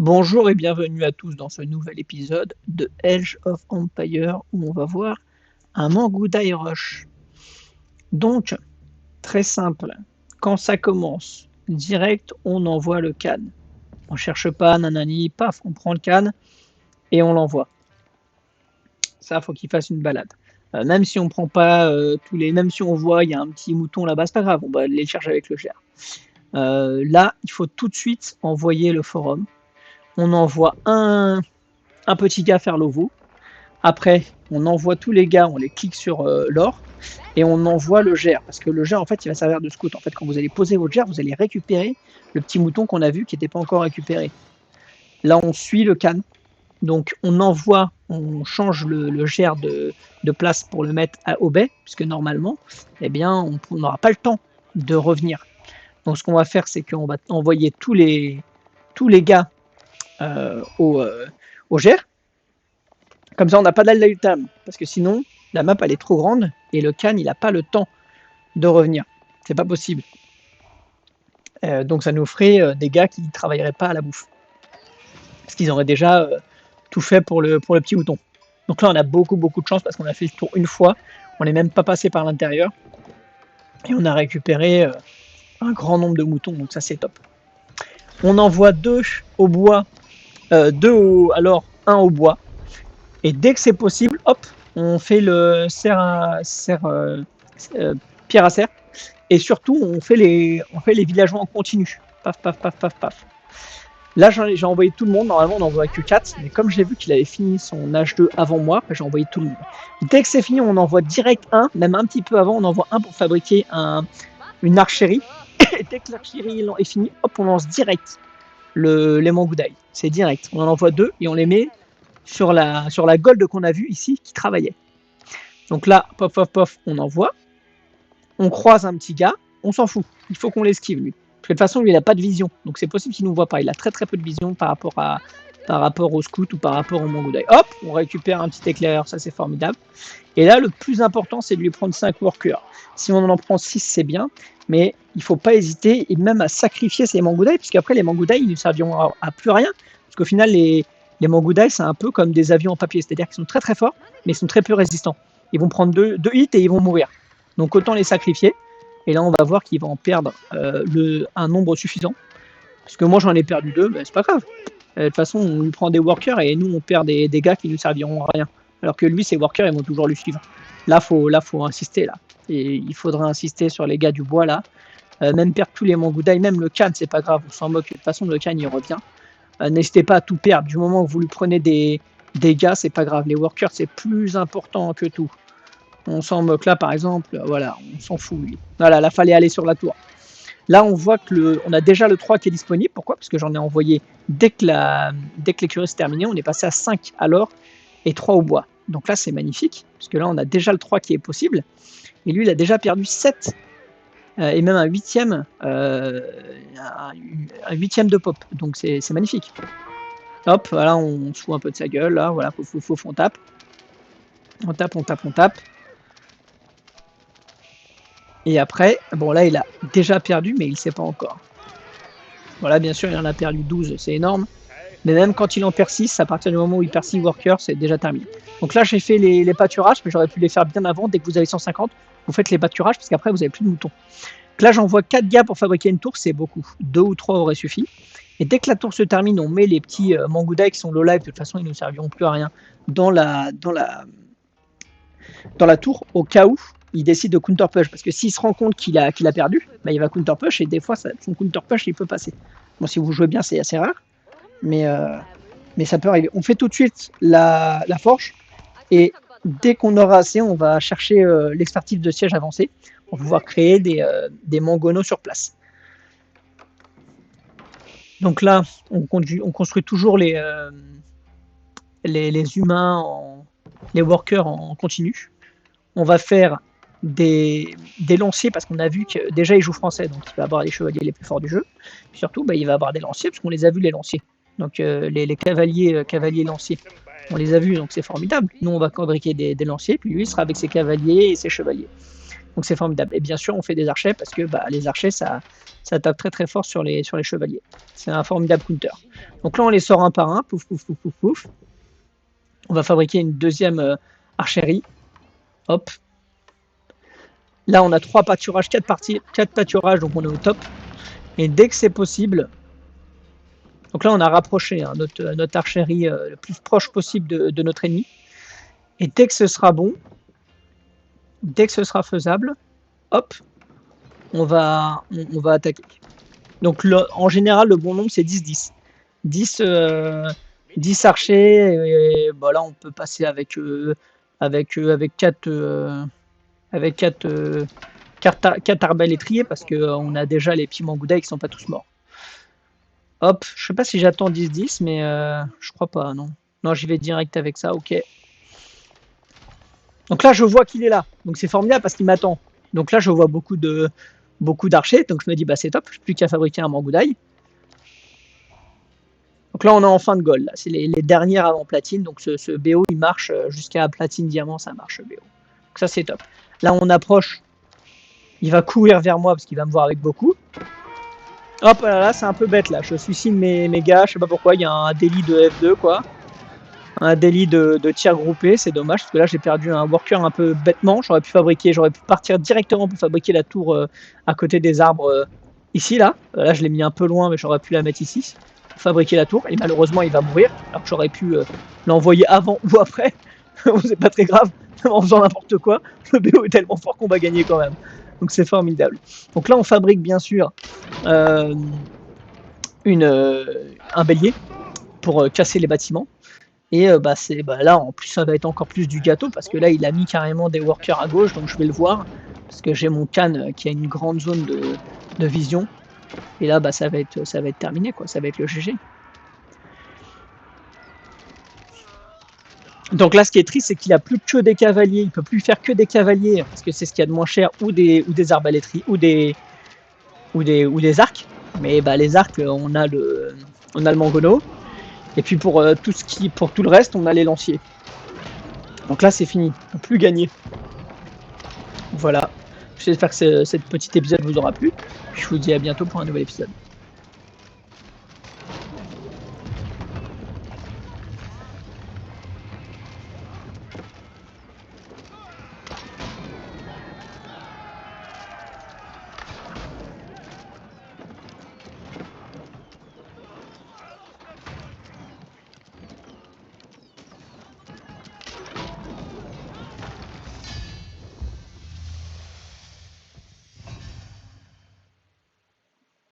Bonjour et bienvenue à tous dans ce nouvel épisode de Age of Empires où on va voir un Mangudai Rush. Donc, très simple, quand ça commence, direct on envoie le Khan. On cherche pas, nanani, paf, on prend le Khan et on l'envoie. Ça, faut qu'il fasse une balade. Même si on prend pas même si on voit il y a un petit mouton là-bas, c'est pas grave, on va aller le chercher avec le GR. Là, il faut tout de suite envoyer le forum. On envoie un petit gars faire l'OVO. Après, on envoie tous les gars, on les clique sur l'or et on envoie le GR. Parce que le GR, en fait, il va servir de scout. En fait, quand vous allez poser votre GR, vous allez récupérer le petit mouton qu'on a vu qui n'était pas encore récupéré. Là, on suit le Khan. Donc, on envoie, on change le GR de place pour le mettre au baie, puisque normalement, eh bien, on n'aura pas le temps de revenir. Donc, ce qu'on va faire, c'est qu'on va envoyer tous les gars au GR. Comme ça, on n'a pas d'Al-Tam, parce que sinon, la map, elle est trop grande, et le Khan, il n'a pas le temps de revenir. C'est pas possible. Donc ça nous ferait des gars qui ne travailleraient pas à la bouffe. Parce qu'ils auraient déjà tout fait pour le petit mouton. Donc là, on a beaucoup de chance, parce qu'on a fait le tour une fois, on n'est même pas passé par l'intérieur, et on a récupéré un grand nombre de moutons, donc ça, c'est top. On envoie 2 au bois, un au bois, et dès que c'est possible, hop, on fait le pierre à serre, et surtout on fait les villageois en continu. Paf, paf, paf, paf, paf. Là, j'ai envoyé tout le monde. Normalement, on n'envoie que 4, mais comme j'ai vu qu'il avait fini son H2 avant moi, j'ai envoyé tout le monde. Dès que c'est fini, on envoie direct un, même un petit peu avant, on envoie un pour fabriquer une archerie. Et dès que l'archerie est finie, hop, on lance direct les Mangudai. C'est direct. On en envoie 2 et on les met sur la gold qu'on a vue ici qui travaillait. Donc là, pof, pof, pof, on envoie. On croise un petit gars, on s'en fout. Il faut qu'on l'esquive, lui. Parce que de toute façon, lui, il n'a pas de vision. Donc c'est possible qu'il ne nous voit pas. Il a très peu de vision par rapport au scout ou par rapport au Mangudai. Hop, on récupère un petit éclaireur, ça c'est formidable. Et là, le plus important, c'est de lui prendre 5 workers. Si on en prend 6, c'est bien. Mais il ne faut pas hésiter, et même à sacrifier ces Mangudai, puisqu'après, les Mangudai, ils ne serviront à plus rien. Parce qu'au final, les Mangudai, c'est un peu comme des avions en papier. C'est-à-dire qu'ils sont très forts, mais ils sont très peu résistants. Ils vont prendre 2 hits et ils vont mourir. Donc autant les sacrifier. Et là, on va voir qu'il va en perdre un nombre suffisant. Parce que moi, j'en ai perdu 2, mais c'est pas grave. De toute façon, on lui prend des workers et nous, on perd des gars qui ne nous serviront à rien. Alors que lui, ses workers, ils vont toujours lui suivre. Là, faut insister. Là. Et il faudra insister sur les gars du bois, là. Même perdre tous les Mangudai, même le Khan, c'est pas grave. On s'en moque. De toute façon, le Khan, il revient. N'hésitez pas à tout perdre. Du moment où vous lui prenez des gars, c'est pas grave. Les workers, c'est plus important que tout. On s'en moque là, par exemple. Voilà, on s'en fout, lui. Voilà, là, fallait aller sur la tour. Là, on voit on a déjà le 3 qui est disponible. Pourquoi? Parce que j'en ai envoyé dès que l'écurie s'est terminée. On est passé à 5 à l'or et 3 au bois. Donc là, c'est magnifique. Parce que là, on a déjà le 3 qui est possible. Et lui, il a déjà perdu 7. Et même un 8e. Un 8e de pop. Donc c'est magnifique. Hop, voilà, on se fout un peu de sa gueule. Là, voilà, faut on tape. On tape. Et après, bon là, il a déjà perdu, mais il ne sait pas encore. Voilà, bien sûr, il en a perdu 12, c'est énorme. Mais même quand il en perd 6, à partir du moment où il perd 6 workers, c'est déjà terminé. Donc là, j'ai fait les pâturages, mais j'aurais pu les faire bien avant. Dès que vous avez 150, vous faites les pâturages, parce qu'après, vous n'avez plus de moutons. Donc là, j'envoie 4 gars pour fabriquer une tour, c'est beaucoup. 2 ou 3 auraient suffi. Et dès que la tour se termine, on met les petits Mangudai qui sont low life, de toute façon, ils ne serviront plus à rien, dans la tour, au cas où il décide de counter push, parce que s'il se rend compte qu'il a perdu, bah, il va counter push, et des fois son counter push il peut passer. Bon, si vous jouez bien, c'est assez rare, mais ça peut arriver. On fait tout de suite la forge, et dès qu'on aura assez, on va chercher l'expertise de siège avancé pour pouvoir créer des mangonos sur place. Donc là, on construit toujours les humains, les workers en continu. On va faire des lanciers, parce qu'on a vu que déjà il joue français, donc il va avoir les chevaliers les plus forts du jeu. Puis surtout, il va avoir des lanciers, parce qu'on les a vus, les lanciers. Donc les cavaliers lanciers, on les a vus, donc c'est formidable. Nous, on va fabriquer des lanciers, puis lui, il sera avec ses cavaliers et ses chevaliers. Donc c'est formidable. Et bien sûr, on fait des archers parce que bah, les archers, ça tape très très fort sur les chevaliers. C'est un formidable counter. Donc là, on les sort un par un. Pouf, pouf, pouf, pouf, pouf. On va fabriquer une deuxième archerie. Hop. Là, on a 3 pâturages, 4 pâturages, donc on est au top. Et dès que c'est possible, donc là, on a rapproché hein, notre archerie le plus proche possible de notre ennemi. Et dès que ce sera bon, dès que ce sera faisable, hop, on va attaquer. Donc en général, le bon nombre, c'est 10-10. 10 archers, et bah, là, on peut passer avec 4 arbalétriers parce qu'on a déjà les piments gouda qui sont pas tous morts. Hop, je sais pas si j'attends 10-10, mais je crois pas, non. Non, j'y vais direct avec ça, ok. Donc là, je vois qu'il est là. Donc c'est formidable parce qu'il m'attend. Donc là, je vois beaucoup d'archers. Donc je me dis, bah c'est top, je n'ai plus qu'à fabriquer un mangoudaï. Donc là, on est en fin de goal. C'est les dernières avant platine. Donc ce BO, il marche jusqu'à platine diamant, ça marche BO. Donc ça, c'est top. Là, on approche. Il va courir vers moi parce qu'il va me voir avec beaucoup. Hop, là, c'est un peu bête là. Je suicide mes gars. Je sais pas pourquoi. Il y a un délit de F2 quoi. Un délit de tir groupé, c'est dommage parce que là j'ai perdu un worker un peu bêtement. J'aurais pu partir directement pour fabriquer la tour à côté des arbres ici là. Là je l'ai mis un peu loin mais j'aurais pu la mettre ici pour fabriquer la tour et malheureusement il va mourir alors que j'aurais pu l'envoyer avant ou après. C'est pas très grave en faisant n'importe quoi. Le BO est tellement fort qu'on va gagner quand même. Donc c'est formidable. Donc là on fabrique bien sûr un bélier pour casser les bâtiments. Et là, en plus, ça va être encore plus du gâteau parce que là, il a mis carrément des workers à gauche, donc je vais le voir parce que j'ai mon Khan qui a une grande zone de vision. Et là, ça va être terminé, quoi. Ça va être le GG. Donc là, ce qui est triste, c'est qu'il a plus que des cavaliers. Il peut plus faire que des cavaliers parce que c'est ce qu'il y a de moins cher, ou des arbalétries, ou des arcs. Mais les arcs, on a le mangono. Et puis pour tout le reste, on a les lanciers. Donc là, c'est fini. On peut plus gagner. Voilà. J'espère que cet petit épisode vous aura plu. Je vous dis à bientôt pour un nouvel épisode.